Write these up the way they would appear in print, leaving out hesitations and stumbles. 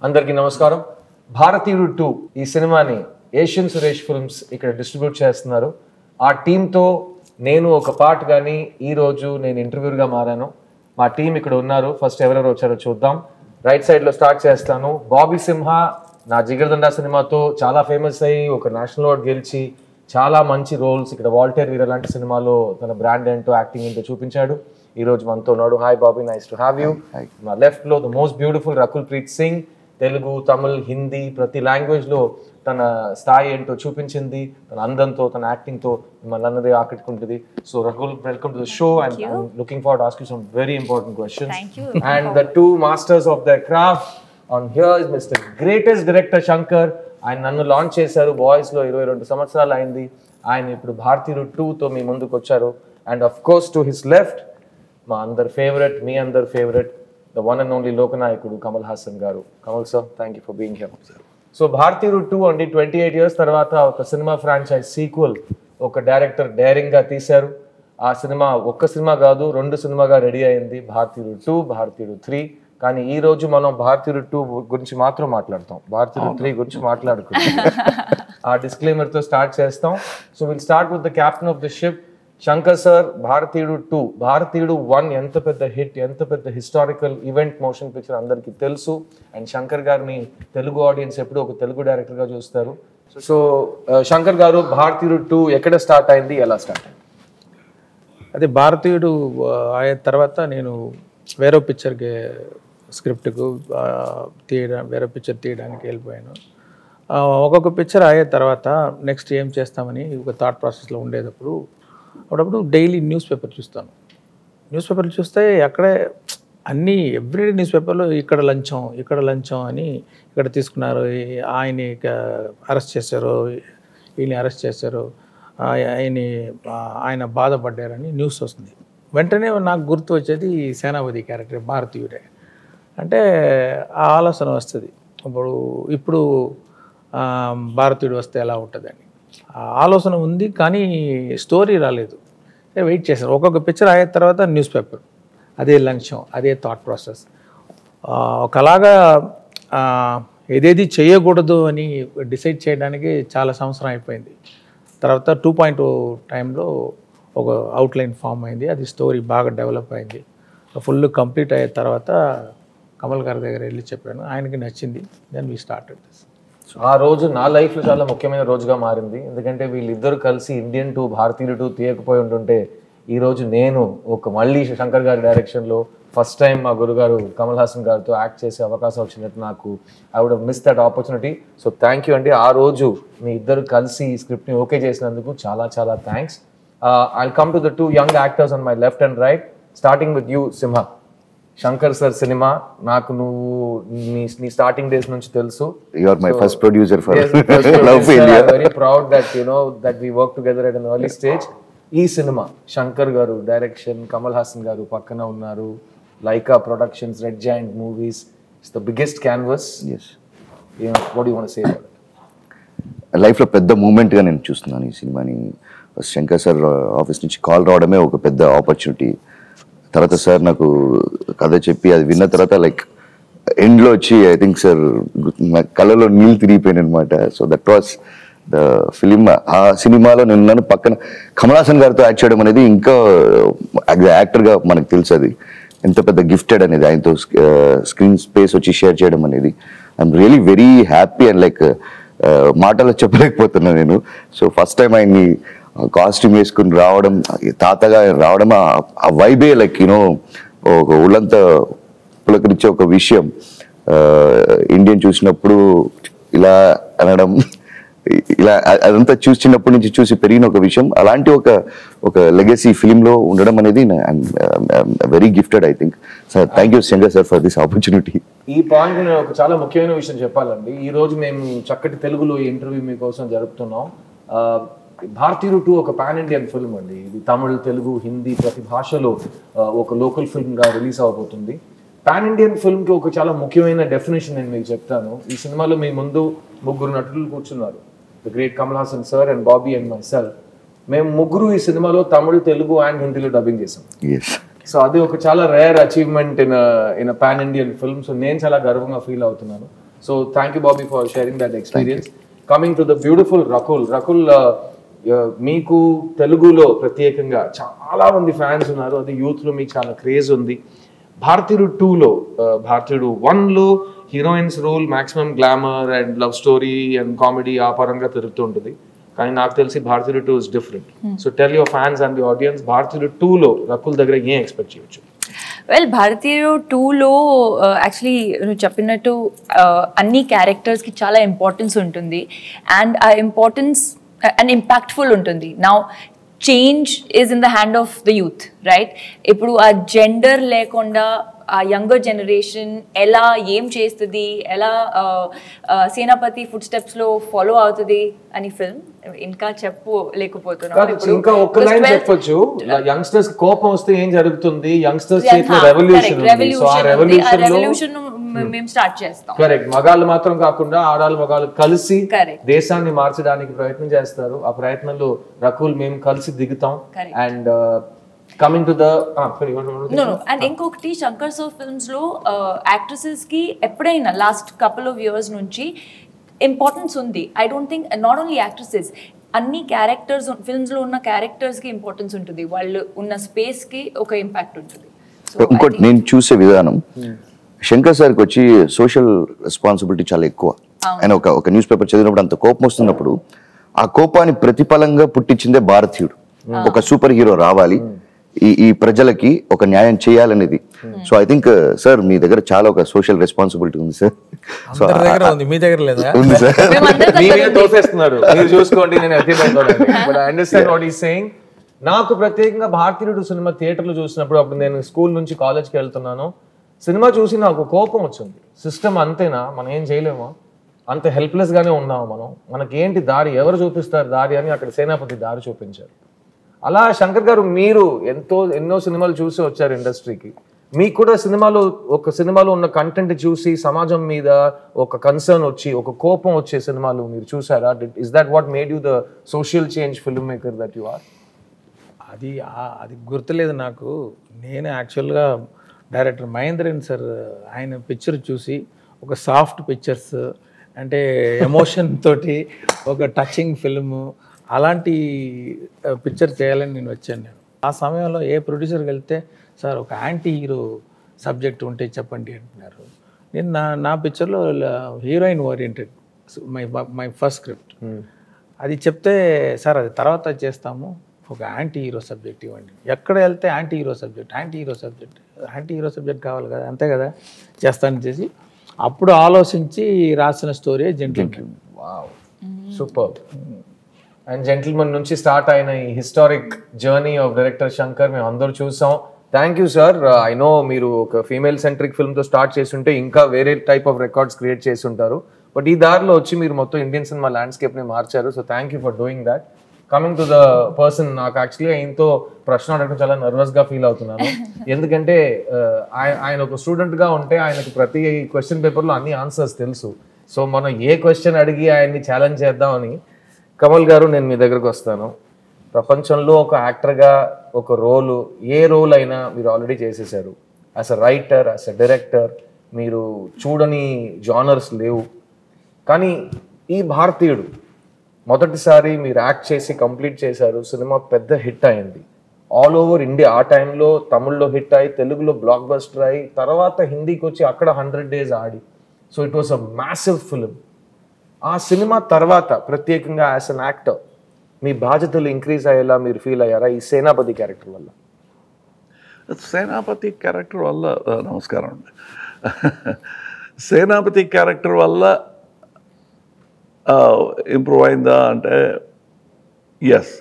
అందరికీ నమస్కారం. భారతీయుడు 2 ఈ సినిమాని ఏషియన్ సురేష్ ఫిల్మ్స్ ఇక్కడ డిస్ట్రిబ్యూట్ చేస్తున్నారు. ఆ టీంతో నేను ఒక పార్ట్ కానీ ఈరోజు నేను ఇంటర్వ్యూగా మారాను. మా టీం ఇక్కడ ఉన్నారు. ఫస్ట్ ఎవరెవరు వచ్చారో చూద్దాం. రైట్ సైడ్లో స్టార్ట్ చేస్తాను. బాబీ సింహ నా జిగర్దండా సినిమాతో చాలా ఫేమస్ అయ్యి ఒక నేషనల్ అవార్డ్ గెలిచి చాలా మంచి రోల్స్ ఇక్కడ వాల్టర్ వీర లాంటి సినిమాలో తన బ్రాండ్ ఏంటో యాక్టింగ్ ఏంటో చూపించాడు. ఈ రోజు మనతో ఉన్నాడు. Hi Bobby, nice to have you. నా లెఫ్ట్ లో the most beautiful Rakul Preet Singh. Telugu, Tamil, Hindi ప్రతి లాంగ్వేజ్ లో తన స్థాయి ఏంటో చూపించింది. తన అందంతో, తన యాక్టింగ్ తో మిమ్మల్ని అన్నది ఆకట్టుకుంటుంది. So Rakul, welcome to the show and I'm looking forward to ask you some very important questions. And the two masters of the craft on here is mister greatest director Shankar. ఆయన నన్ను లాంచ్ చేశారు boys లో 22 సంవత్సరాలు అయింది. ఆయన ఇప్పుడు భారతీయుడు 2తో మీ ముందుకు వచ్చారు. And of course to his left మా అందరి ఫేవరెట్, మీ అందరి favourite, the one and only లోకనాయకుడు Kamal Haasan garu. Kamal sir, thank you for being here. So Bharateeyudu 2 అండి 28 years తర్వాత ఒక సినిమా ఫ్రాంచైజ్ సీక్వెల్ ఒక డైరెక్టర్ డైరింగ్ గా తీశారు. ఆ సినిమా ఒక్క సినిమా కాదు, 2 సినిమాగా రెడీ అయింది. భారతీయుడు 2, భారతీయుడు 3. కానీ ఈ రోజు మనం భారతీయుడు 2 గురించి మాత్రం మాట్లాడతాం, భారతీయుడు 3 గురించి మాట్లాడుకుంటాం. ఆ డిస్క్లైమర్ తో స్టార్ట్ చేస్తాం. So will start with the captain of the ship Shankar sir. భారతీయుడు 2, భారతీయుడు 1 ఎంత పెద్ద హిట్, ఎంత పెద్ద హిస్టారికల్ ఈవెంట్ మోషన్ పిక్చర్ అందరికీ తెలుసు. అండ్ శంకర్ గారిని తెలుగు ఆడియన్స్ ఎప్పుడు ఒక తెలుగు డైరెక్టర్ గా చూస్తారు. సో శంకర్ గారు, భారతీయుడు 2 ఎక్కడ స్టార్ట్ అయింది, ఎలా స్టార్ట్ అయింది? అదే భారతీయుడు అయిన తర్వాత నేను వేరే పిక్చర్కి స్క్రిప్ట్కు వేరే పిక్చర్ తీయడానికి వెళ్ళిపోయాను. ఒక్కొక్క పిక్చర్ అయిన తర్వాత నెక్స్ట్ ఏం చేస్తామని ఒక థాట్ ప్రాసెస్లో ఉండేటప్పుడు అప్పుడప్పుడు డైలీ న్యూస్ పేపర్ చూస్తాను. న్యూస్ పేపర్లు చూస్తే అక్కడే అన్నీ ఎవ్రీడే న్యూస్ పేపర్లో ఇక్కడ లంచం అని ఇక్కడ తీసుకున్నారు, ఆయన్ని అరెస్ట్ చేశారు, ఈయన్ని అరెస్ట్ చేశారు, ఆయన బాధపడ్డారని న్యూస్ వస్తుంది. వెంటనే నాకు గుర్తు వచ్చేది సేనాపతి క్యారెక్టర్ భారతీయుడే. అంటే ఆ ఆలోచన వస్తుంది, ఇప్పుడు భారతీయుడు వస్తే ఎలా ఉంటుందని ఆలోచన ఉంది. కానీ స్టోరీ రాలేదు. వెయిట్ చేశాను. ఒక్కొక్క పిక్చర్ అయిన తర్వాత న్యూస్ పేపర్, అదే లంచం, అదే థాట్ ప్రాసెస్. ఒకలాగా ఏదేది చేయకూడదు అని డిసైడ్ చేయడానికి చాలా సంవత్సరం అయిపోయింది. తర్వాత 2.0 టైంలో ఒక అవుట్లైన్ ఫామ్ అయింది. అది స్టోరీ బాగా డెవలప్ అయింది. ఫుల్ కంప్లీట్ అయిన తర్వాత కమల్ గారి దగ్గర వెళ్ళి చెప్పాను, ఆయనకి నచ్చింది. Then we started this. ఆ రోజు నా లైఫ్లో చాలా ముఖ్యమైన రోజుగా మారింది. ఎందుకంటే వీళ్ళిద్దరు కలిసి ఇండియన్ 2, భారతీయుడు 2 తీయకపోయి ఉంటుంటే ఈరోజు నేను మళ్ళీ శంకర్ గారి డైరెక్షన్లో ఫస్ట్ టైం మా గురుగారు కమల్ హాసన్ గారితో యాక్ట్ చేసే అవకాశం వచ్చినట్టు నాకు I would miss that opportunity. So thank you అండి. ఆ రోజు మీ ఇద్దరు కలిసి ఈ స్క్రిప్ట్ని ఓకే చేసినందుకు చాలా చాలా thanks. I'll come to the 2 young actors on my left and right, starting with you, Simha. Shankar sir cinema నాకు నువ్వు నీ స్టార్టింగ్ డేస్ నుంచి తెలుసు. You are my first producer for Love India. I'm very proud that that we work together at an early stage. ఈ సినిమా Shankar garu direction, Kamal Haasan garu పక్కన ఉన్నారు, Lyca productions, red giant movies. It's the biggest canvas. yes what do you want to say about it? లైఫ్లో పెద్ద మూమెంట్గా నేను చూస్తున్నాను ఈ సినిమాని. శంకర్ సార్ ఆఫీస్ నుంచి కాల్ రావడమే ఒక పెద్ద ఆపర్చునిటీ. తర్వాత సార్ నాకు కథ చెప్పి అది విన్న తర్వాత లైక్ ఎండ్లో వచ్చి ఐ థింక్ సార్ నా కళ్ళలో నీళ్ళు తిరిగిపోయాను అనమాట. So that was the film. ఆ సినిమాలో నేను పక్కన కమల్ హాసన్ గారితో యాక్ట్ చేయడం అనేది ఇంకా యాక్టర్గా మనకు తెలుసు అది ఎంత పెద్ద గిఫ్టెడ్ అనేది. ఆయనతో స్క్రీన్ స్పేస్ వచ్చి షేర్ చేయడం అనేది I'm really very happy and like మాటలో చెప్పలేకపోతున్నాను నేను. సో ఫస్ట్ టైం ఆయన్ని కాస్ట్యూమ్ వేసుకుని రావడం, తాతగా రావడం, ఆ వైబే లైక్ ఒక ఒళ్ళంతా పులకరించే ఒక విషయం. ఇండియన్ చూసినప్పుడు ఇలా అనడం, ఇలా అదంతా చిన్నప్పటి నుంచి చూసి పెరిగిన ఒక విషయం. అలాంటి ఒక లెగసీ ఫిలింలో ఉండడం అనేది very gifted I think. Sir thank you Shankar sir for this opportunity. ఈ పాయింట్ నేను ఒక చాలా ముఖ్యమైన విషయం చెప్పాలండి. ఈ రోజు మేము చక్కటి తెలుగులో ఇంటర్వ్యూ మీకోసం జరుపుతున్నాం. భారతీయుడు 2 ఒక పాన్ ఇండియన్ ఫిల్మ్ అండి. ఇది తమిళ్, తెలుగు, హిందీ ప్రతి భాషలో ఒక లోకల్ ఫిల్మ్గా రిలీజ్ అవబోతుంది. పాన్ ఇండియన్ ఫిల్మ్కి ఒక చాలా ముఖ్యమైన డెఫినేషన్ నేను మీకు చెప్తాను. ఈ సినిమాలో మీ ముందు 3 నటులు కూర్చున్నారు, the great Kamal Haasan sir and Bobby and my self. మేము 3 ఈ సినిమాలో తమిళ్, తెలుగు అండ్ హిందీలో డబ్బింగ్ చేసాం. So అది ఒక చాలా rare achievement in pan Indian film. So నేను చాలా గర్వంగా ఫీల్ అవుతున్నాను. So thank you Bobby for sharing that experience. Coming to the beautiful Rakul, మీకు తెలుగులో ప్రత్యేకంగా చాలా మంది ఫ్యాన్స్ ఉన్నారు, అది యూత్ లో మీకు చాలా క్రేజ్ ఉంది. భారతీయుడు 2లో భారతీయుడు 1లో heroines role maximum glamour and love story and comedy ఆ పరంగా తిరుగుతుంటుంది. కానీ నాకు తెలిసి Bharateeyudu 2 is different. So tell your fans and the audience, Bharateeyudu 2లో రకుల్ దగ్గర ఏం ఎక్స్పెక్ట్ చేయొచ్చు? వెల్, భారతీయుడు 2లో యాక్చువల్లీ నువ్వు చెప్పినట్టు అన్ని క్యారెక్టర్స్కి చాలా ఇంపార్టెన్స్ ఉంటుంది అండ్ ఆ ఇంపార్టెన్స్ అండ్ ఇంపాక్ట్ఫుల్ ఉంటుంది. Now change is in the hand of the youth, right? ఇప్పుడు ఆ జెండర్ లేకుండా ఆ యంగర్ జనరేషన్ ఎలా ఏం చేస్తుంది, ఎలా సేనాపతి ఫుడ్ స్టెప్స్ లో ఫాలో అవుతుంది అని ఫిల్మ్ ఇంకా చెప్పలేకపోతున్నాను. ఇంకా ఒక్క లైన్ చెప్పొచ్చు, యంగ్స్టర్స్ కోపం వస్తే ఏం జరుగుతుంది, యంగ్స్టర్స్ చేసే రెవల్యూషన్ మేము స్టార్ట్ చేస్తాం. కరెక్ట్. మగాళ్ళు మాత్రం కాకుండా ఆడాళ్ళు మగాళ్ళు కలిసి దేశాన్ని మార్చడానికి ప్రయత్నం చేస్తారు. ఆ ప్రయత్నంలో రకుల్ మేము కలిసి దిగుతాం. And coming to the and ఇంకొకటి శంకర్ సర్ ఫిల్మ్స్ లో యాక్ట్రెసెస్ కి ఎప్పుడైనా లాస్ట్ కపుల్ ఆఫ్ ఇయర్స్ నుంచి ఇంపార్టెన్స్ ఉంది. I don't think not only actresses, అన్ని క్యారెక్టర్స్ ఫిల్మ్స్ లో ఉన్న క్యారెక్టర్స్ కి ఇంపార్టెన్స్ ఉంటుంది, వాళ్ళు ఉన్న స్పేస్ కి ఒక ఇంపాక్ట్ ఉంటుంది. ఇంకోటి నేను చూసే విధానం, శంకర్ సార్కి వచ్చి సోషల్ రెస్పాన్సిబిలిటీ చాలా ఎక్కువ. ఆయన ఒక న్యూస్ పేపర్ చదివినప్పుడు అంత కోపం వస్తున్నప్పుడు ఆ కోపాన్ని ప్రతిఫలంగా పుట్టించిందే భారతీయుడు. ఒక సూపర్ హీరో రావాలి, ఈ ప్రజలకి ఒక న్యాయం చేయాలనేది. సో ఐ థింక్ సార్ మీ దగ్గర చాలా ఒక సోషల్ రెస్పాన్సిబిలిటీ ఉంది సార్. సో మీ దగ్గర లేదా? ఉంది సార్. మీరు చూసుకోండి. నేను అండర్స్టాండ్ వాట్ ఈస్ సేయింగ్. నాకు ప్రత్యేకంగా భారతీయుడు సినిమా థియేటర్లో చూసినప్పుడు, అప్పుడు నేను స్కూల్ నుంచి కాలేజ్కి వెళ్తున్నాను, సినిమా చూసి నాకు కోపం వచ్చింది. సిస్టమ్ అంతేనా, మనం ఏం చేయలేమా, అంత హెల్ప్లెస్ గానే ఉన్నాము మనం, మనకేంటి దారి, ఎవరు చూపిస్తారు దారి అని అక్కడ సేనాపతి దారి చూపించారు. అలా శంకర్ గారు మీరు ఎన్నో సినిమాలు చూసి వచ్చారు ఇండస్ట్రీకి. మీకు కూడా సినిమాలో ఉన్న కంటెంట్ చూసి సమాజం మీద ఒక కన్సర్న్ వచ్చి ఒక కోపం వచ్చే సినిమాలు మీరు చూసారా? Is that what made you the social change film maker that you are? అది గుర్తులేదు నాకు. నేను యాక్చువల్గా డైరెక్టర్ మహేంద్రన్ సార్ ఆయన పిక్చర్ చూసి ఒక సాఫ్ట్ పిక్చర్స్ అంటే ఎమోషన్ తోటి ఒక టచింగ్ ఫిల్మ్ అలాంటి పిక్చర్ చేయాలని నేను వచ్చాను. ఆ సమయంలో ఏ ప్రొడ్యూసర్కి వెళ్తే సార్ ఒక యాంటీ హీరో సబ్జెక్ట్ ఉంటే చెప్పండి అంటున్నారు. నేను నా పిక్చర్లో heroine oriented my first script. అది చెప్తే సార్ అది తర్వాత చేస్తాము, ఒక యాంటీ హీరో సబ్జెక్ట్ ఇవ్వండి. ఎక్కడ వెళ్తే యాంటీ హీరో సబ్జెక్ట్ కావాలి కదా, అంతే కదా చేస్తానని చేసి అప్పుడు ఆలోచించి రాసిన story gentleman. Wow, super. And gentleman నుంచి స్టార్ట్ అయిన ఈ historic journey of director Shankar మేము అందరూ చూసాం. Thank you sir. I know మీరు ఒక ఫీమేల్ సెంట్రిక్ ఫిల్మ్తో స్టార్ట్ చేస్తుంటే ఇంకా వేరే టైప్ ఆఫ్ రికార్డ్స్ క్రియేట్ చేసి ఉంటారు, బట్ ఈ దారిలో వచ్చి మీరు మొత్తం ఇండియన్ సినిమా ల్యాండ్స్కేప్ని మార్చారు. So thank you for doing that. Coming to the person, నాకు యాక్చువల్లీ ఆయనతో ప్రశ్న అడగడం చాలా నర్వస్గా ఫీల్ అవుతున్నాను. ఎందుకంటే ఆయన ఒక స్టూడెంట్గా ఉంటే ఆయనకు ప్రతి క్వశ్చన్ పేపర్లో అన్ని ఆన్సర్స్ తెలుసు. సో మనం ఏ క్వశ్చన్ అడిగి ఆయన్ని ఛాలెంజ్ చేద్దామని, కమల్ గారు నేను మీ దగ్గరకు వస్తాను. ప్రపంచంలో ఒక యాక్టర్గా ఒక ఏ రోల్ అయినా మీరు ఆల్రెడీ చేసేసారు. As a writer, as a director మీరు చూడని జానర్స్ లేవు. కానీ ఈ భారతీయుడు మొదటిసారి మీరు యాక్ట్ చేసి కంప్లీట్ చేశారు, సినిమా పెద్ద హిట్ అయింది ఆల్ ఓవర్ ఇండియా. ఆ టైంలో తమిళ్లో హిట్ అయ్యి, తెలుగులో బ్లాక్ బస్టర్ అయ్యి, తర్వాత హిందీకి వచ్చి అక్కడ 100 days Audi. So it was a massive film. ఆ సినిమా తర్వాత ప్రత్యేకంగా యాజ్ అన్ యాక్టర్ మీ బాధ్యతలు ఇంక్రీజ్ అయ్యేలా మీరు ఫీల్ అయ్యారా ఈ సేనాపతి క్యారెక్టర్ వల్ల? సేనాపతి క్యారెక్టర్ వల్ల నమస్కారం అండి. సేనాపతి క్యారెక్టర్ వల్ల ఇంప్రూవ్ అయిందా అంటే yes,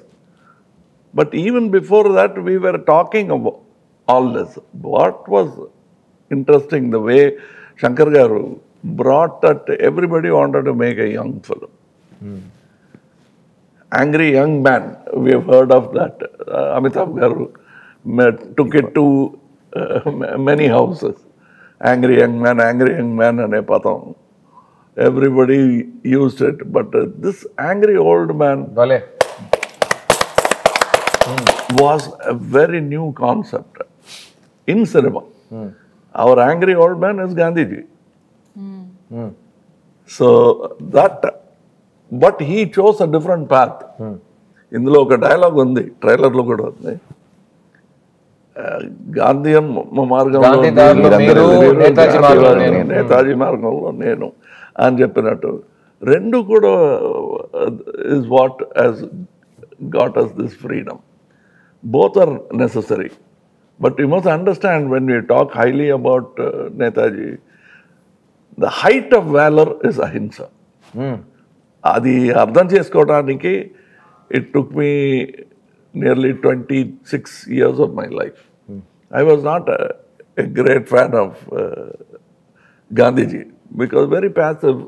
but even before that we were talking about all this. What was interesting the way Shankar garu brought that everybody wanted to make a young film. Angry Young Man, we have heard of that. Amitabh garu took it to many houses. Angry Young Man ane patham. Everybody used it, but this angry old man was a very new concept in cinema. Our angry old man is Gandhiji. So that but he chose a different path. ఇందులో ఒక dialogue ఉంది, ట్రైలర్లో కూడా ఉంది. Gandhian మార్గంలో గాంధీదారులు మీరు, నేతాజీ మార్గంలో నేను. నేతాజీ మార్గంలో నేను అని చెప్పినట్టు రెండు కూడా is what has got us this freedom. Both are necessary. But you must understand, when we talk highly about Netaji, the height of valor is ahimsa. అది అర్థం చేసుకోవడానికి it took me nearly 26 years of my life. I was not a great fan of Gandhiji, because very passive,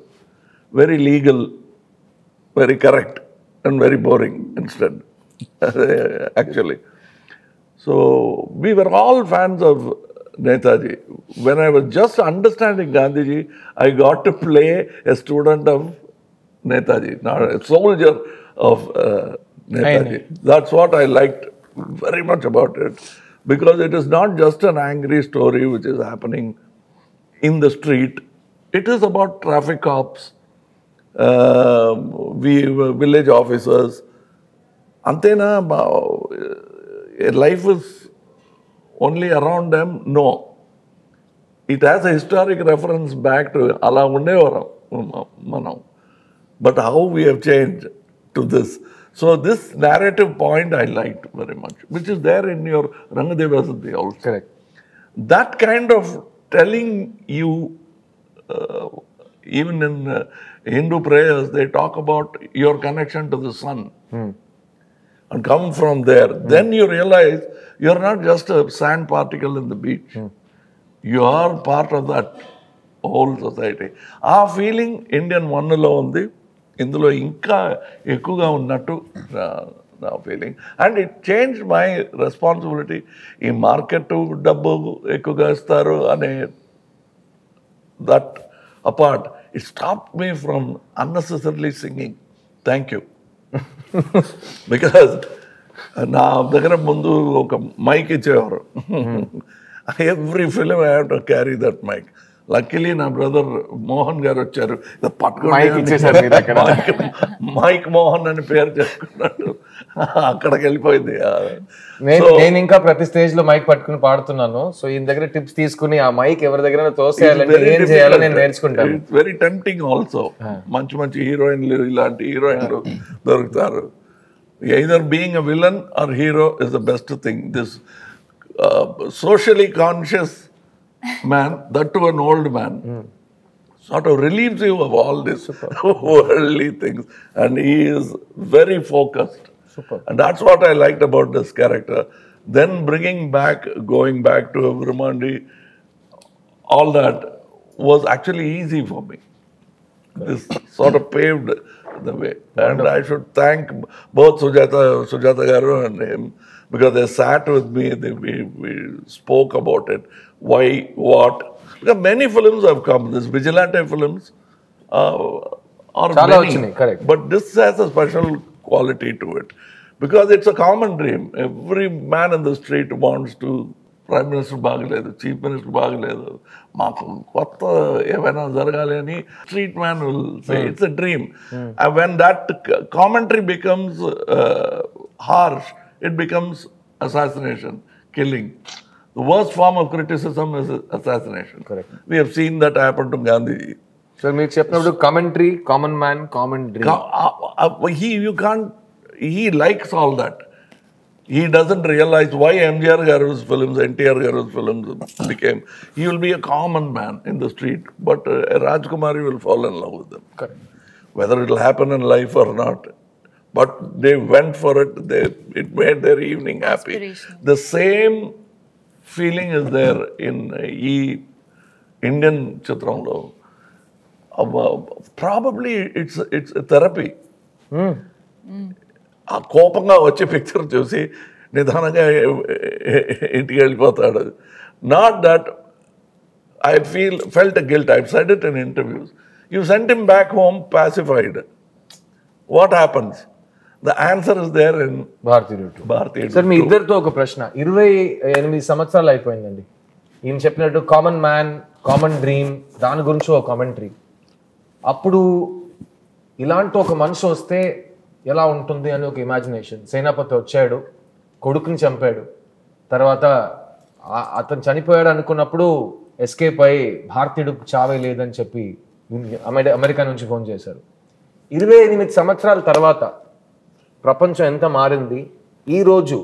very legal, very correct, and very boring instead, actually. So we were all fans of Netaji. When I was just understanding Gandhiji, I got to play a student of Netaji, not a soldier of Netaji. That's what I liked very much about it, because it is not just an angry story which is happening in the street. It is about traffic cops, village officers. Antena, life is only around them? No. It has a historic reference back to Ala Undevaram Manam. But how we have changed to this. So this narrative point I liked very much, which is there in your Rangadevasati also. Correct. That kind of telling you, even in Hindu prayers, they talk about your connection to the sun. And come from there. Then you realize you're not just a sand particle in the beach. You are part of that whole society. ఆ feeling Indian వన్లో ఉంది, ఇందులో ఇంకా ఎక్కువగా ఉన్నట్టు నా feeling. And it change my responsibility. ఈ market డబ్బు ఎక్కువగా ఇస్తారు అనే that apart, it stop me from unnecessarily singing. Thank you. Because నా దగ్గర ముందు ఒక మైక్ ఇచ్చేవారు. Every film I have to carry that mic. Luckily నా బ్రదర్ మోహన్ గారు వచ్చారు, మైక్ మోహన్ అని పేరు చేసుకున్నాడు, అక్కడికి వెళ్ళిపోయింది. నేను ఇంకా ప్రతి స్టేజ్ లో మైక్ పట్టుకుని పాడుతున్నాను. సో ఈయన దగ్గర టిప్స్ తీసుకుని ఆ మైక్ ఎవరి దగ్గర తోసేయాలంటే ఏం చేయాలో నేను నేర్చుకుంటాను. It's very tempting also. మంచి మంచి హీరోయిన్లు, ఇలాంటి హీరోయిన్లు దొరుకుతారు. Either being a villain or hero is the best thing. This socially conscious man, that to an old man, sort of relieves you of all this worldly things, and he is very focused. And that's what I liked about this character. Then going back to Brahmandi, all that was actually easy for me. This sort of paved the way. And I should thank both Sujata Garu and him, because they sat with me, we spoke about it, why, what. Because many films have come, these vigilante films are many, correct. but this has a special quality to it, because it's a common dream. Every man in the street wants to, Prime Minister బాగలేదు, Chief Minister బాగలేదు, మాకు కొత్త ఏమైనా జరగాలి అని street man will say. It's a dream. And when that commentary becomes harsh, it becomes assassination, killing. The worst form of criticism is assassination. Correct. We have seen that happen to Gandhi. So మీరు చెప్పినప్పుడు commentary, common man, common dream, he likes all that. He doesn't realize why MGR Garu's films, NTR Garu's films became. He will be a common man in the street, but Rajkumari will fall in love with them. Correct. Whether it will happen in life or not. But they went for it. It made their evening happy. The same feeling is there in Indian Chitramlo. Probably it's a therapy. ఆ కోపంగా వచ్చే picture చూసి నిదానంగా ఇంటికి వెళ్ళిపోతాడు. Not that I felt guilt. I said it in interviews. You sent him back home pacified. What happens? The answer is there in Bharateeyudu. Sir, మీ ఇద్దరితో ఒక ప్రశ్న. 28 సంవత్సరాలు అయిపోయిందండి. ఈయన చెప్పినట్టు కామన్ మ్యాన్, కామన్ డ్రీమ్, దాని గురించి ఒక కామెంటరీ. అప్పుడు ఇలాంటి ఒక మనిషి వస్తే ఎలా ఉంటుంది అని ఒక ఇమాజినేషన్. సేనాపతి వచ్చాడు, కొడుకుని చంపాడు, తర్వాత అతను చనిపోయాడు అనుకున్నప్పుడు ఎస్కేప్ అయ్యి భారతీయుడికి చావే లేదని చెప్పి అమెరికా నుంచి ఫోన్ చేశారు. 28 సంవత్సరాల తర్వాత ప్రపంచం ఎంత మారింది, ఈరోజు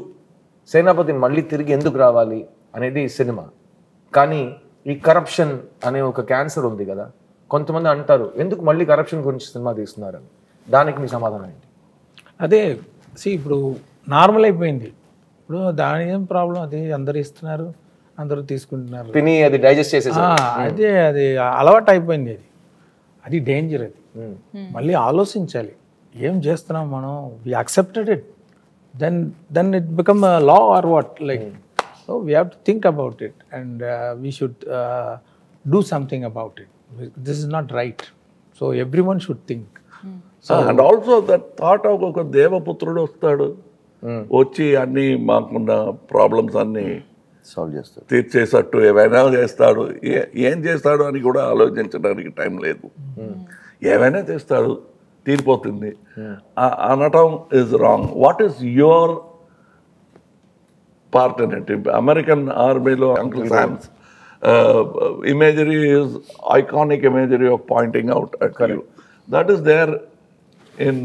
సేనాపతి మళ్ళీ తిరిగి ఎందుకు రావాలి అనేది సినిమా. కానీ ఈ కరప్షన్ అనే ఒక క్యాన్సర్ ఉంది కదా, కొంతమంది అంటారు ఎందుకు మళ్ళీ కరప్షన్ గురించి సినిమా తీస్తున్నారని. దానికి మీ సమాధానం ఏంటి? అదే ఇప్పుడు నార్మల్ అయిపోయింది. ఇప్పుడు దాని ఏం ప్రాబ్లం, అది అందరు ఇస్తున్నారు, అందరూ తీసుకుంటున్నారు, తిని అది డైజెస్ట్ చేసేసారు. అదే అది అలవాటు అయిపోయింది. అది డేంజర్. అది మళ్ళీ ఆలోచించాలి, ఏం చేస్తున్నాం మనం. We accepted it, then it become a law or what, like so we have to think about it and we should do something about it. This is not right, so every one should think. And also that thought of ఒక దేవపుత్రుడు వస్తాడు, వచ్చి అన్ని మాకున్న problems అన్ని solve చేస్తారు, తీర్చేసట్టు ఏమైనా చేస్తాడు. ఏం చేస్తాడు అని కూడా ఆలోచించడానికి టైం లేదు. ఏమైనా చేస్తాడు, తీరిపోతుంది అనటం is wrong. What is your part in it? American ఆర్మీలో uncle శామ్స్ imagery is iconic imagery of pointing out at you. That is there in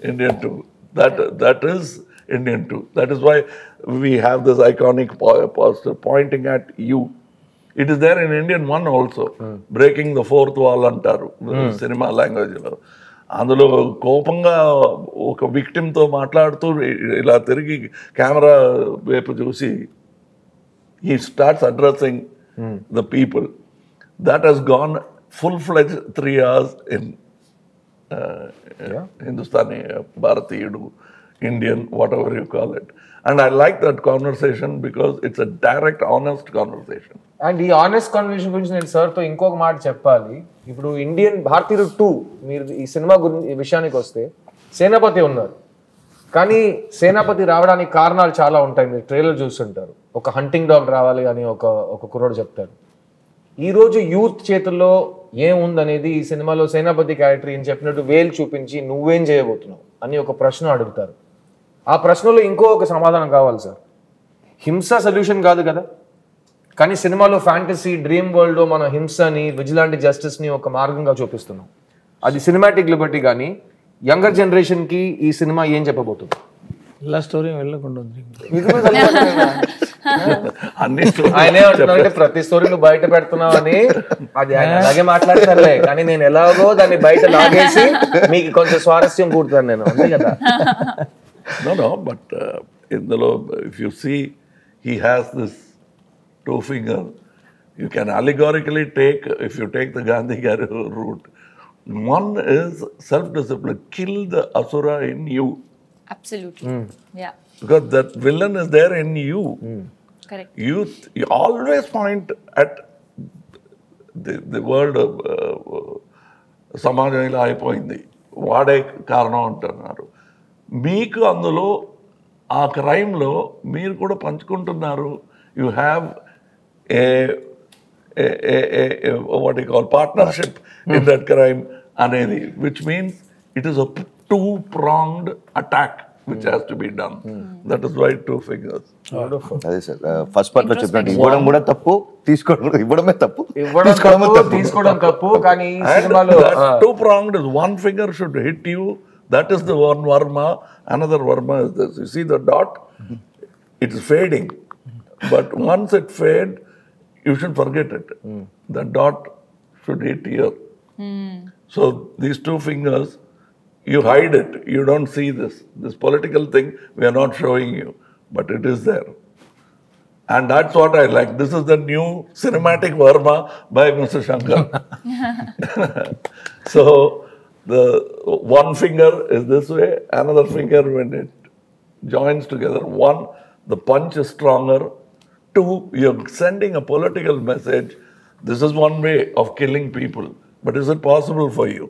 Indian too. That is Indian too. That is why we have this iconic poster pointing at you. It is there in Indian one also. Breaking the fourth wall antaru cinema language lo. అందులో కోపంగా ఒక విక్టిమ్తో మాట్లాడుతూ ఇలా తిరిగి camera వైపు చూసి he starts addressing the people. That has gone full-fledged 3 hours in Hindustani, Bharatiyudu, Indian, whatever you call it. And I like that conversation because it's a direct, honest conversation. And ఈ honest conversation గురించి నేను సార్తో ఇంకొక మాట చెప్పాలి. ఇప్పుడు Indian భారతీయుడు 2 మీరు ఈ సినిమా గురించి విషయానికి వస్తే సేనాపతి ఉన్నారు, కానీ సేనాపతి రావడానికి కారణాలు చాలా ఉంటాయి. మీరు ట్రైలర్ చూస్తుంటారు, ఒక హంటింగ్ డాగ్ రావాలి అని ఒక కుర్రోడు చెప్తారు. ఈరోజు యూత్ చేతుల్లో ఏముందనేది ఈ సినిమాలో సేనాపతి క్యారెక్టర్ ఏం చెప్పినట్టు వేలు చూపించి నువ్వేం చేయబోతున్నావు అని ఒక ప్రశ్న అడుగుతారు. ఆ ప్రశ్నలో ఇంకో ఒక సమాధానం కావాలి సార్. హింస సొల్యూషన్ కాదు కదా, కానీ సినిమాలో ఫ్యాంటసీ డ్రీమ్ వరల్డ్లో మన హింసని, విజిలాంటి జస్టిస్ని ఒక మార్గంగా చూపిస్తున్నాం. అది సినిమాటిక్ లిబర్టీ. కానీ యంగర్ జనరేషన్కి ఈ సినిమా ఏం చెప్పబోతుంది? ఇలా స్టోరీ వెళ్ళకుండా ఉంది. ఆయనే అంటున్నారంటే ప్రతి స్టోరీ నువ్వు బయట పెడుతున్నావు అని. అది ఆయన అలాగే మాట్లాడతారులే, కానీ నేను ఎలాగో దాన్ని బయట లాగేసి మీకు కొంచెం స్వారస్యం కూడుతాను నేను, అంతే కదా. No, but ఇందులో if you see, he has this 2 finger. You can allegorically take, if you take the Gandhi route, one is self-discipline. Kill the asura in you. Absolutely. Yeah. Because that villain is there in you. Correct. You always point at the world of సమాజం ఇలా అయిపోయింది, వాడే కారణం అంటున్నారు. మీకు అందులో ఆ క్రైమ్లో మీరు కూడా పంచుకుంటున్నారు. You have what you call partnership in that crime అనేది, which means it is a 2-pronged attack which has to be done. That is why 2 fingers. అదే సార్ ఫస్ట్ పార్ట్ లో చెప్పినట్టు ఇవ్వడం కూడా తప్పు, తీసుకోవడం ఇవ్వడమే తప్పు, తీసుకోవడం తప్పు. కానీ సినిమాలో 2-pronged is 1 finger should hit you. That is the one varma. Another varma is this. You see the dot? It is fading. But once it fades, you should forget it. The dot should hit here. So these 2 fingers, you hide it. You don't see this. This political thing, we are not showing you. But it is there. And that's what I like. This is the new cinematic Varma by Mr. Shankar. So the 1 finger is this way, another finger when it joins together. 1, the punch is stronger. 2, you're sending a political message. This is one way of killing people. But is it possible for you?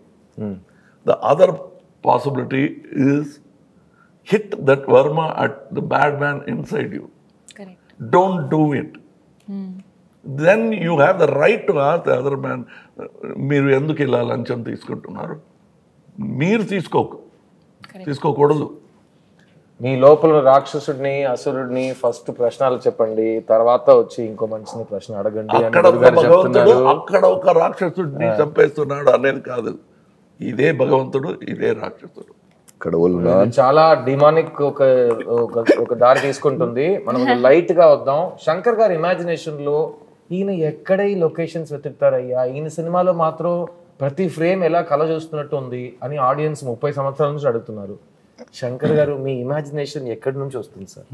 The other possibility is hit that Varma at the bad man inside you. Correct. Don't do it. then you have the right to ask the other man, మీరు ఎందుకు ఇలా లంచం తీసుకుంటున్నారు? మీరు తీసుకోకూడదు. మీ లోపల రాక్షసుడిని అసురుడిని first ప్రశ్నలు చెప్పండి, తర్వాత వచ్చి ఇంకో మనిషిని ప్రశ్న అడగండి అని అక్కడ ఒక భగవంతుడు అక్కడ ఒక రాక్షసుడిని చంపేస్తున్నాడు అనేది కాదు. ఇదే భగవంతుడు, ఇదే రాక్షసుడు. చాలా డిమానిక్ ఒక దారి తీసుకుంటుంది. మనం లైట్ గా వద్దాం. శంకర్ గారి ఇమాజినేషన్ లో ఈయన ఎక్కడ ఈ లొకేషన్స్ వెతుకుతారయ్యా, ఈయన సినిమాలో మాత్రం ప్రతి ఫ్రేమ్ ఎలా కళ చూస్తున్నట్టు ఉంది అని ఆడియన్స్ 30 సంవత్సరాల నుంచి అడుగుతున్నారు. శంకర్ గారు మీ ఇమాజినేషన్ ఎక్కడి నుంచి వస్తుంది సార్?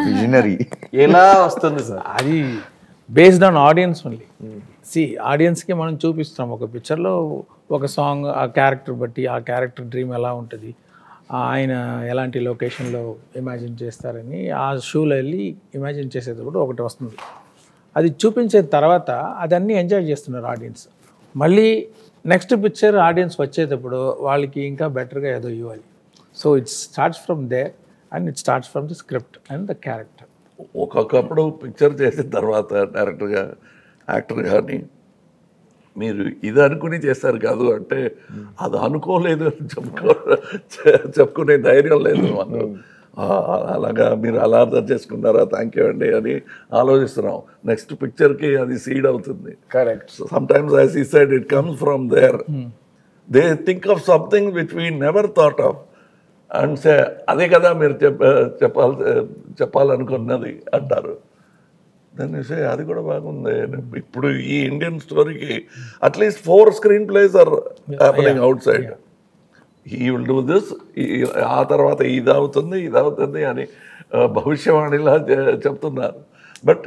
విజనరీ ఎలా వస్తుంది సార్? అది బేస్డ్ ఆన్ ఆడియన్స్ ఓన్లీ. ఆడియన్స్కి మనం చూపిస్తాం ఒక పిక్చర్లో ఒక సాంగ్, ఆ క్యారెక్టర్ బట్టి ఆ క్యారెక్టర్ డ్రీమ్ ఎలా ఉంటుంది, ఆయన ఎలాంటి లొకేషన్లో ఇమాజిన్ చేస్తారని ఆ షూలో వెళ్ళి ఇమాజిన్ చేసేటప్పుడు ఒకటి వస్తుంది. అది చూపించిన తర్వాత అదన్నీ ఎంజాయ్ చేస్తున్నారు ఆడియన్స్. మళ్ళీ నెక్స్ట్ పిక్చర్ ఆడియన్స్ వచ్చేటప్పుడు వాళ్ళకి ఇంకా బెటర్గా ఏదో ఇవ్వాలి. So it starts from there and it starts from the script and the character. ఒక్కొక్కప్పుడు పిక్చర్ చేసిన తర్వాత డైరెక్టర్గా యాక్టర్ కానీ మీరు ఇది అనుకుని చేస్తారు కాదు అంటే అది అనుకోలేదు అని చెప్పుకునే ధైర్యం లేదు మాకు. అలాగా మీరు అలా అర్థం చేసుకున్నారా, థ్యాంక్ యూ అండి అని ఆలోచిస్తున్నాం. నెక్స్ట్ పిక్చర్కి అది సీడ్ అవుతుంది. Correct. Sometimes as he said it comes from there. They think of something which we never thought of and say అదే కదా మీరు చెప్పాలనుకున్నది అంటారు. దాన్ని సే అది కూడా బాగుంది. ఇప్పుడు ఈ ఇండియన్ స్టోరీకి at least 4 screenplays are happening outside. He will do this, ఆ తర్వాత ఇది అవుతుంది అని భవిష్యవాణిలా చెప్తున్నారు. But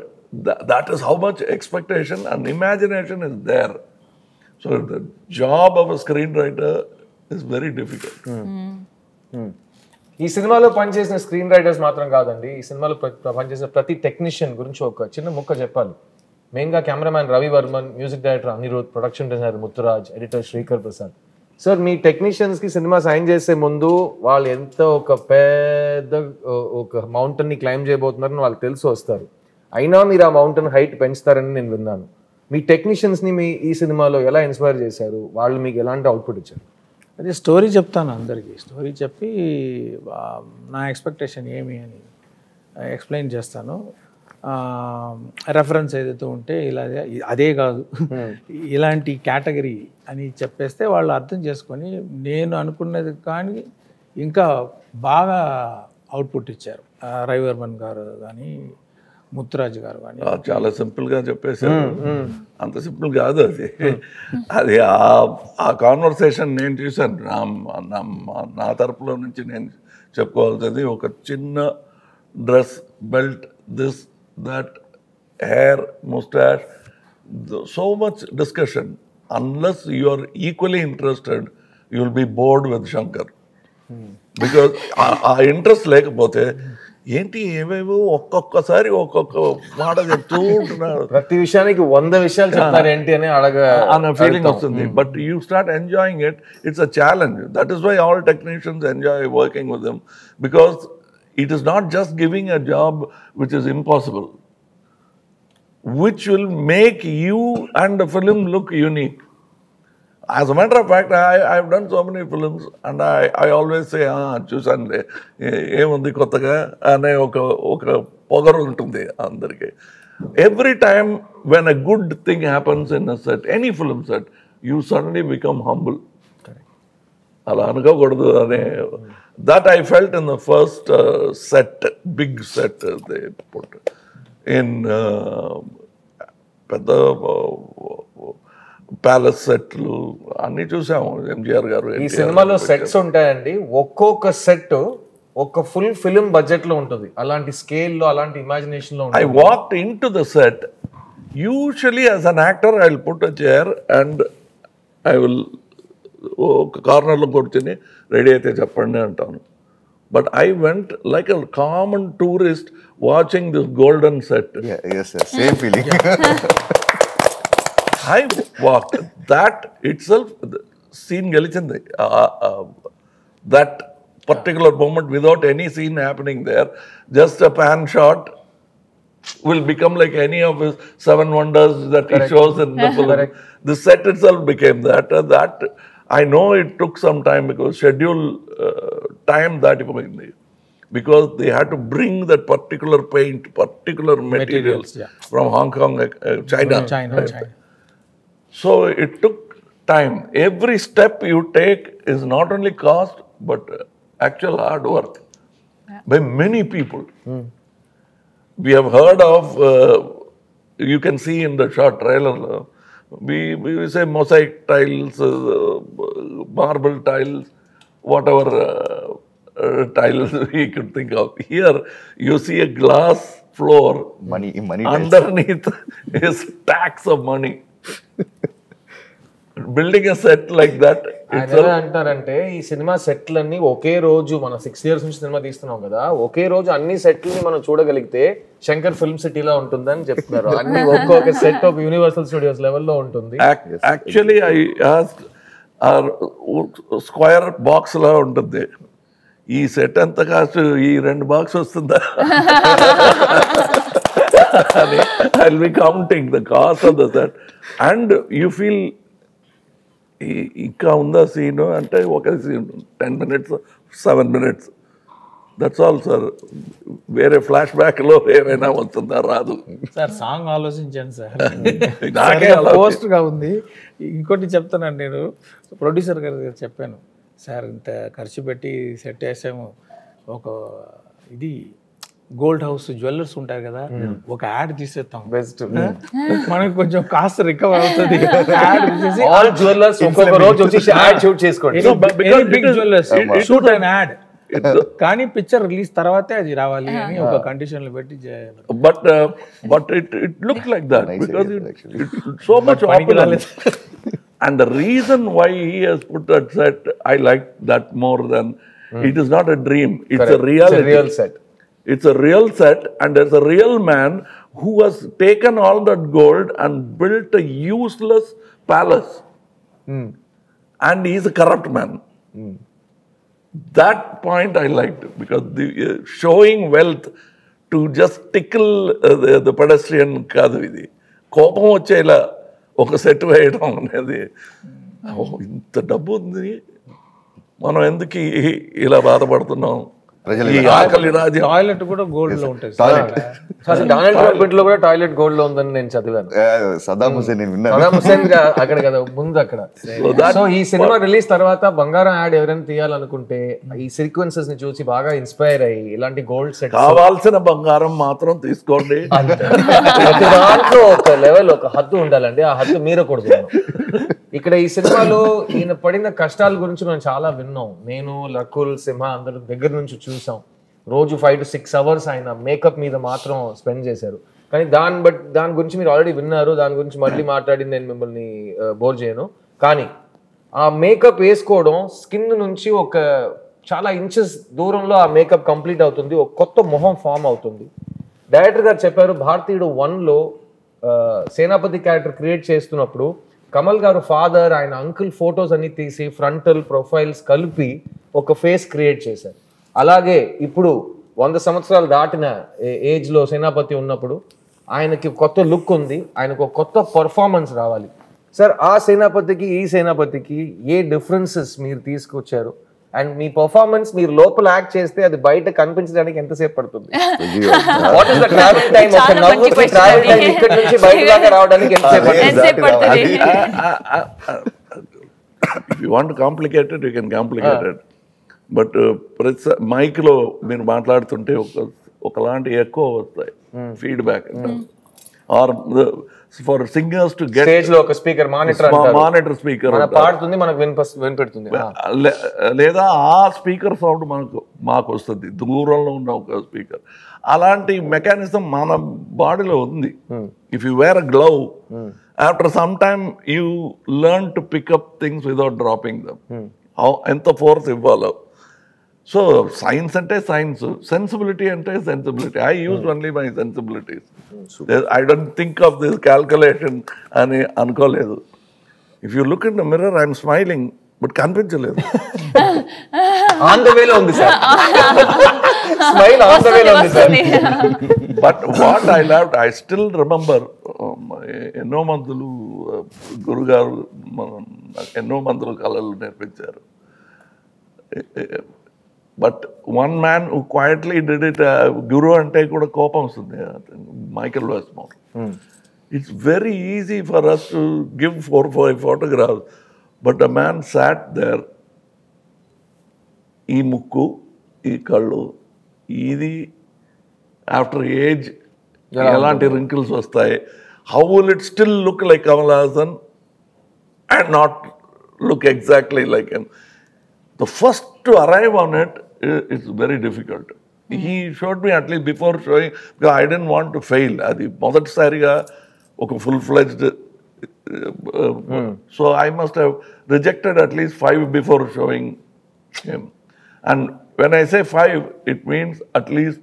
that is how much expectation and imagination is there. So the job of a screenwriter is very difficult. ఈ సినిమాలో పనిచేసిన స్క్రీన్ రైటర్స్ మాత్రం కాదండి, ఈ సినిమాలో పనిచేసిన ప్రతి టెక్నీషియన్ గురించి ఒక చిన్న ముక్క చెప్పాలి. మెయిన్గా cameraman Ravi Varman, music director Anirudh, production designer Muthuraj, editor Sreekar Prasad. Sir మీ టెక్నీషియన్స్కి సినిమా సైన్ చేసే ముందు వాళ్ళు ఎంత ఒక పెద్ద ఒక మౌంటైన్ని క్లైమ్ చేయబోతున్నారని వాళ్ళకి తెలిసి వస్తారు. అయినా మీరు ఆ మౌంటైన్ హైట్ పెంచుతారని నేను విన్నాను. మీ టెక్నీషియన్స్ని మీ ఈ సినిమాలో ఎలా ఇన్స్పైర్ చేశారు? వాళ్ళు మీకు ఎలాంటి అవుట్పుట్ ఇచ్చారు? అదే స్టోరీ చెప్తాను అందరికీ. స్టోరీ చెప్పి నా ఎక్స్పెక్టేషన్ ఏమి అని ఎక్స్ప్లెయిన్ చేస్తాను. రెఫరెన్స్ ఏదైతే ఉంటే ఇలా అదే కాదు ఇలాంటి కేటగిరీ అని చెప్పేస్తే వాళ్ళు అర్థం చేసుకొని నేను అనుకున్నది కానీ ఇంకా బాగా అవుట్పుట్ ఇచ్చారు. రవివర్మన్ గారు కానీ ముత్తురాజ్ గారు కానీ. చాలా సింపుల్గా చెప్పేశారు. అంత సింపుల్ కాదు అది. అది ఆ కాన్వర్సేషన్ నేను చూశాను. నా తరపులో నుంచి నేను చెప్పుకోవాల్సింది ఒక చిన్న dress, belt, this that, hair, moustache, so much discussion. Unless you are equally interested you will be bored with Shankar. Because ఆ ఇంట్రెస్ట్ లేకపోతే ఏంటి ఏవేవో ఒక్కొక్కసారి ఒక్కొక్క మాట చెప్తూ ఉంటున్నారు, ప్రతి విషయానికి 100 విషయాలు చెప్తారు ఏంటి అని అన్న ఫీలింగ్ వస్తుంది. But you start enjoying it. It's a challenge. That is why all technicians enjoy working with them, because it is not just giving a job which is impossible, which will make you and the film look unique. As a matter of fact, I've done so many films and I always say, చూసానులే ఏముంది కొత్తగా అనే ఒక పొగరు ఉంటుంది అందరికీ. Every time when a good thing happens in a set, any film set, you suddenly become humble. అలా అనుకోకూడదు అనే that I felt in the first set, big set they put. In పెద్ద ప్యాలెస్ సెట్లు అన్ని చూసాము ఎంజిఆర్ గారు. ఈ సినిమాలో సెట్స్ ఉంటాయండి, ఒక్కొక్క సెట్ ఒక ఫుల్ ఫిల్మ్ బడ్జెట్ లో ఉంటుంది. అలాంటి స్కేల్ లో అలాంటి ఇమాజినేషన్ లో I walked into the set. Usually as an actor I will put a chair and I will ఒక కార్నర్లో కూర్చొని రెడీ అయితే చెప్పండి అంటాను. But I went like a common tourist watching this golden set. Yes, same feeling. I walked. That itself, the scene gelichindi. That particular moment without any scene happening there, just a pan shot will become like any of his 7 wonders that he shows in the film. The set itself became that. That I know it took some time because schedule time that because they had to bring that particular paint, particular materials from Hong Kong, China. So it took time. Every step you take is not only cost but actual hard work by many people. We have heard of, you can see in the short trailer, we say mosaic tiles, marble tiles, whatever tiles we could think of. Here you see a glass floor. Money Underneath is stacks of money. Building a set like that. ఆయన ఎలా అంటారంటే ఈ cinema సెట్లన్నీ ఒకే రోజు మనం 6 years నుంచి cinema తీస్తున్నాం కదా, ఒకే రోజు అన్ని సెట్లని మనం చూడగలిగితే శంకర్ ఫిల్మ్ సిటీలో ఉంటుందని చెప్తున్నారు. అన్ని ఒక్కొక్క సెట్ ఒక యూనివర్సల్ స్టూడియోస్ లెవెల్లో ఉంటుంది. Actually I asked square box లా ఉంటుంది. ఈ సెట్ ఎంత కాస్ట్, ఈ 2 బాక్స్ వస్తుందా అని I will be counting the cost of the set. And you feel ఇంకా ఉందా సీను అంటే ఒక scene 10 minutes 7 minutes, that's all sir. వేరే ఫ్లాష్ బ్యాక్లో ఏమైనా వస్తుందా? రాదు సార్. సాంగ్ ఆలోచించండి సార్. నాకే పోస్ట్గా ఉంది. ఇంకోటి చెప్తానండి, నేను ప్రొడ్యూసర్ గారు చెప్పాను, సార్ ఇంత ఖర్చు పెట్టి సెట్ వేసాము, ఒక ఇది గోల్డ్ హౌస్ జ్యువెలర్స్ ఉంటారు కదా, ఒక యాడ్ తీసేస్తాం, బెస్ట్ మనకి కొంచెం కాస్ట్ రికవర్ అవుతుంది. యాడ్ తీసేసి ఆల్ జ్యువెలర్స్ ఒక్కొక్క రోజు వచ్చి యాడ్ షూట్ చేసుకోండి. Big jewellers shoot and ad, కానీ పిక్చర్ రిలీజ్ తర్వాతే అది రావాలి అని ఒక కండిషన్ లో పెట్టి. But it looked like that because it's so much opulence. And the reason why he has put that set, I like that more than it is not a dream. It's a reality. It's a real set. It's a real set, and there's a real man who has taken all that gold and built a useless palace. And he's a corrupt man. That point I liked because the showing wealth to just tickle the pedestrian కాదు ఇది. కోపం వచ్చేలా ఒక set వేయడం అనేది, ఇంత డబ్బు ఉంది, మనం ఎందుకు ఇలా బాధపడుతున్నాం, ఈ ఆకలి రాజ్యం. టాయిలెట్ కూడా గోల్డ్ లో ఉంటుంది. డొనాల్డ్ ట్రంప్ ఇంట్లో కూడా టాయిలెట్ గోల్డ్ లో ఉందని నేను చదివాను. సదాం హుసేన్ సదాం హుసేన్ అక్కడ కదా ముందు అక్కడ. సో ఈ సినిమా రిలీజ్ తర్వాత బంగారం యాడ్ ఎవరైనా తీయాలనుకుంటే ఈ సీక్వెన్సెస్ ని చూసి బాగా ఇన్స్పైర్ అయ్యి ఇలాంటి గోల్డ్ సెట్ కావాల్సిన బంగారం మాత్రం తీసుకోండి. దాంట్లో ఒక లెవెల్, ఒక హద్దు ఉండాలండి, ఆ హద్దు మీరకూడదు. ఇక్కడ ఈ సినిమాలో ఈయన పడిన కష్టాల గురించి మనం చాలా విన్నాం. నేను, లకుల్, సింహ అందరూ దగ్గర నుంచి చూసాం. రోజు 5 to 6 hours ఆయన మేకప్ మీద మాత్రం స్పెండ్ చేశారు. కానీ దాని గురించి మీరు ఆల్రెడీ విన్నారు, దాని గురించి మళ్ళీ మాట్లాడి నేను మిమ్మల్ని బోర్ చేయను. కానీ ఆ మేకప్ వేసుకోవడం స్కిన్ నుంచి ఒక చాలా ఇంచెస్ దూరంలో ఆ మేకప్ కంప్లీట్ అవుతుంది, ఒక కొత్త మొహం ఫామ్ అవుతుంది. డైరెక్టర్ గారు చెప్పారు, భారతీయుడు 1లో సేనాపతి క్యారెక్టర్ క్రియేట్ చేస్తున్నప్పుడు కమల్ గారు ఫాదర్, ఆయన అంకుల్ ఫొటోస్ అన్ని తీసి ఫ్రంటల్ ప్రొఫైల్స్ కలిపి ఒక ఫేస్ క్రియేట్ చేశారు. అలాగే ఇప్పుడు 100 సంవత్సరాలు దాటిన ఏజ్లో సేనాపతి ఉన్నప్పుడు ఆయనకి కొత్త లుక్ ఉంది, ఆయనకు ఒక కొత్త పర్ఫార్మెన్స్ రావాలి. సార్, ఆ సేనాపతికి ఈ సేనాపతికి ఏ డిఫరెన్సెస్ మీరు తీసుకొచ్చారు? అండ్ మీ పర్ఫార్మెన్స్ మీరు లోపల యాక్ట్ చేస్తే అది బయట కనిపించడానికి ఎంతసేపు పడుతుంది? What is the travel time? ఒక నవ్వుకి ట్రావెల్ టైం ఇక్కడ నుంచి బయట దాకా రావడానికి ఎంతసేపు పడుతుంది? If you want to complicate it, you can complicate it. But మైక్లో మీరు మాట్లాడుతుంటే ఒకలాంటి ఎక్కువ వస్తాయి feedback. Or for singers to get stage లో ఒక స్పీకర్ మానిటర్ స్పీకర్ పాడుతుంది, మనకు వినిపెడుతుంది, లేదా ఆ స్పీకర్ సౌండ్ మాకు వస్తుంది, దూరంలో ఉన్న ఒక స్పీకర్. అలాంటి మెకానిజం మన బాడీలో ఉంది. If you wear a glove, after some time you learn to pick up things without dropping them. ఎంత ఫోర్స్ ఇవ్వాలో. సో సైన్స్ అంటే సైన్స్, సెన్సిబిలిటీ అంటే sensibility. I use only my sensibilities. I don't think of this calculation అని అనుకోలేదు. If you look in the mirror, I'm smiling. But కనిపించలేదు. On the వేలో ఉంది sir, smile on the వేలో ఉంది sir. But what I love, I still remember, ఎన్నో మందులు గురుగారు ఎన్నో మందులు కళలు నేర్పించారు. But one man who quietly did it, గురు అంటే కూడా కోపం వస్తుంది, Michael Westmore. It's very easy for us to give 4-5 photographs, but a man sat there. ఈ ముక్కు, ఈ కళ్ళు, ఇది ఆఫ్టర్ ఏజ్ ఎలాంటి రింకిల్స్ వస్తాయి, how will it still look like Kamal Haasan and not look exactly like him. The first to arrive on it is very difficult. He showed me at least before showing, because I didn't want to fail. Adi modatisariga oka full-fledged, so I must have rejected at least 5 before showing him. And when I say 5, it means at least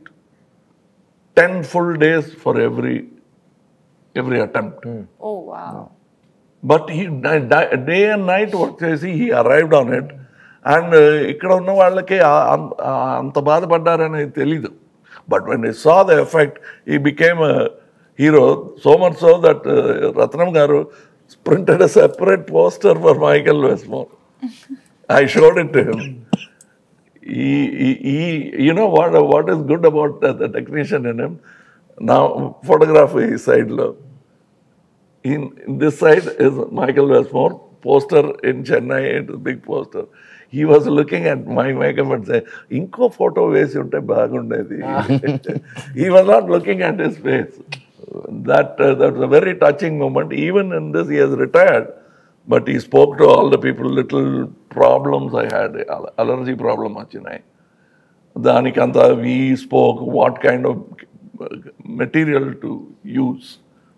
10 full days for every attempt. Oh, wow. But he day and night work చేసి he arrived on it. And ఇక్కడ ఉన్న వాళ్ళకి అంత బాధపడ్డారని తెలీదు. But when he saw the effect, he became a hero. So much so that Ratnam garu printed a separate poster for Michael Westmore. I showed it to him. He you know what is good about the technician in him? Now photography side lo. In this side is Michael Westmore, poster in Chennai, it's a big poster. He was looking at my makeup and saying, "Inko photo vesi unte bagundedi." He was not looking at his face. That was a very touching moment. Even in this, he has retired, but he spoke to all the people. Little problems I had, allergy problem achinai. Danikanta, we spoke what kind of material to use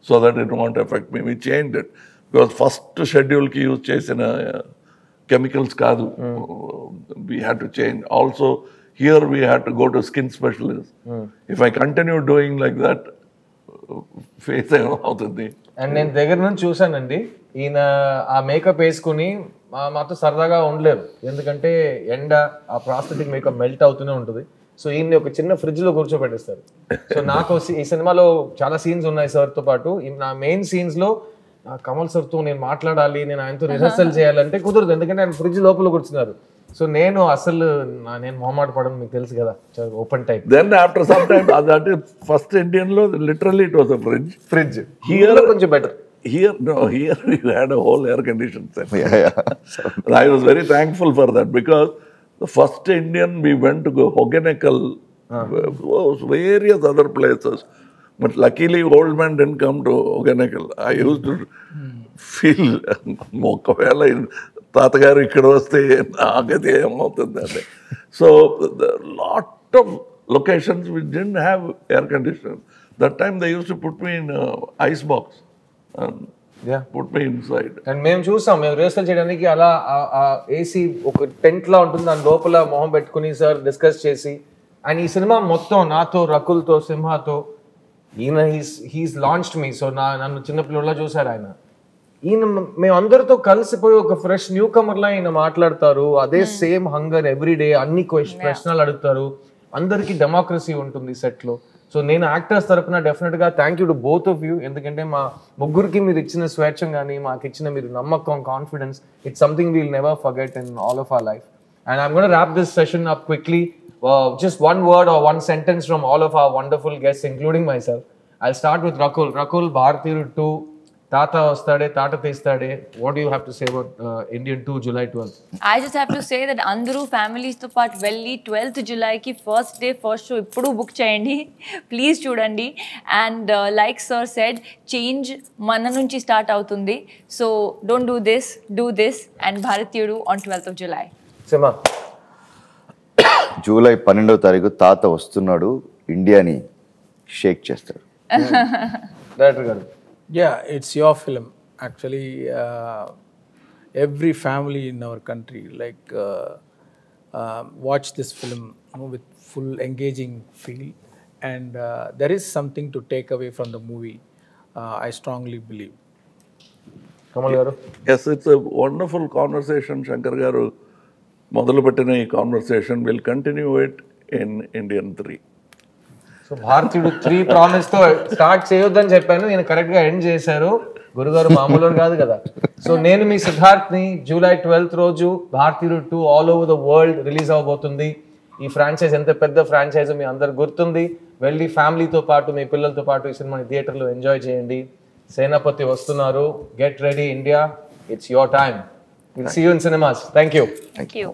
so that it won't affect me. We changed it because first schedule ki use chesina chemicals kaadu. We had to change. Also here we had to go to skin specialist. If I continue doing like that, face అవుతుంది. And నేను దగ్గర నుంచి చూసానండి, ఈయన ఆ makeup వేసుకుని మాతో సరదాగా ఉండలేరు, ఎందుకంటే ఎండ ఆ ప్రాస్థెటిక్ మేకప్ మెల్ట్ అవుతూనే ఉంటుంది. సో ఈయన్ని ఒక చిన్న ఫ్రిడ్జ్ లో కూర్చోబెట్టేస్తారు. సో నాకు ఈ సినిమాలో చాలా సీన్స్ ఉన్నాయి సార్తో పాటు. నా మెయిన్ సీన్స్ లో కమల్ సార్తో నేను మాట్లాడాలి, నేను ఆయనతో రిహర్సల్ చేయాలంటే కుదరదు, ఎందుకంటే ఆయన ఫ్రిడ్జ్ లోపల కూర్చున్నారు. సో నేను అసలు నేను మొహమాట పడను, మీకు తెలుసు కదా, open type. Then after some time that is first Indian లో literally it was a fridge. Here కొంచెం better. Here we had a whole air conditioned set. I was very thankful for that because the first Indian we went to go Hogeneckal, various other places. But luckily old man didn't come to Hogeneckal. I used to feel ఒకవేళ తాతగారు ఇక్కడ వస్తే నాకైతే ఏమవుతుందండి. So lot of locations we didn't have air conditioner. That time they used to put me in ice box and put me inside. And మేము చూసాం, మేము rehearsal చేయడానికి అలా ఏసీ ఒక టెంట్ లా ఉంటుంది, దాని లోపల మొహం పెట్టుకుని సార్ డిస్కస్ చేసి. అండ్ ఈ సినిమా మొత్తం నాతో, రకుల్తో, సింహాతో ఈయన హీస్ లాంచ్డ్ మీ. సో నన్ను చిన్నపిల్లలా చూసారు ఆయన. ఈయన మేము అందరితో కలిసిపోయి ఒక ఫ్రెష్ న్యూ కమర్లా ఈయన మాట్లాడతారు. అదే సేమ్ హంగర్ ఎవ్రీడే, అన్ని ప్రశ్నలు అడుగుతారు. అందరికీ డెమోక్రసీ ఉంటుంది సెట్ లో. సో నేను యాక్టర్స్ తరపున డెఫినెట్ గా thank you to both of you, ఎందుకంటే మా ముగ్గురికి మీరు ఇచ్చిన స్వేచ్ఛ కానీ మాకు ఇచ్చిన మీరు నమ్మకం, confidence, it's something we'll never forget in all of our life. And I'm gonna rap this session up quickly. Just one word or one sentence from all of our wonderful guests, including myself. I'll start with Rakul. Rakul, Bharatiyaru 2, Tata Ostade, Tata Teestade. What do you have to say about Indian 2, July 12th? I just have to say that Andru families to part velli 12th July ki first day first show ippudu book cheyandi, please chudandi. And like sir said, change mana nunchi start avutundi, so don't do this and Bharatiyaru on 12th of July. Sima. July 12వ తారీఖు తాత వస్తున్నాడు, ఇండియాని షేక్ చేస్తాడు. Director garu. Yeah, it's your film. Actually, every family in our country watch this film with full engaging feel, and there is something to take away from the movie. I strongly believe. Kamal garu. Yes, it's a wonderful conversation. Shankar garu మొదలుపెట్టిన ఈ conversation will continue it in Indian 3. So Bharateeyudu 3 promise తో start చేయొద్దని చెప్పాను, నేను correct గా end చేశారు. గురుగారు మామూలు కాదు కదా. సో నేను మీ సిద్ధార్థ్ ని జూలై 12th రోజు Bharateeyudu 2 all over the world release అవబోతుంది. ఈ ఫ్రాంచైజ్ ఎంత పెద్ద ఫ్రాంచైజ్ మీ అందరు గుర్తుంది. వెళ్ళి ఫ్యామిలీతో పాటు మీ పిల్లలతో పాటు ఈ సినిమాని థియేటర్లో ఎంజాయ్ చేయండి. సేనాపతి వస్తున్నారు. Get ready India, it's your time. Will see you in cinemas. Thank you. Thank you.